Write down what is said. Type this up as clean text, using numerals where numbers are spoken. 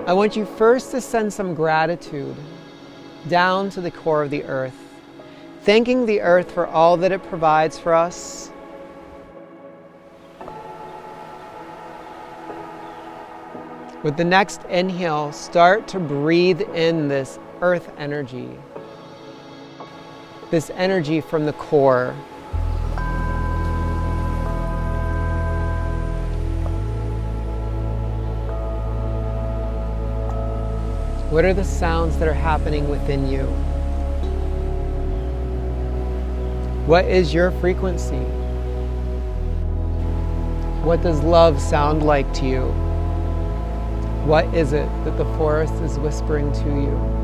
I want you first to send some gratitude down to the core of the earth, thanking the earth for all that it provides for us. With the next inhale, start to breathe in this earth energy, this energy from the core. What are the sounds that are happening within you? What is your frequency? What does love sound like to you? What is it that the forest is whispering to you?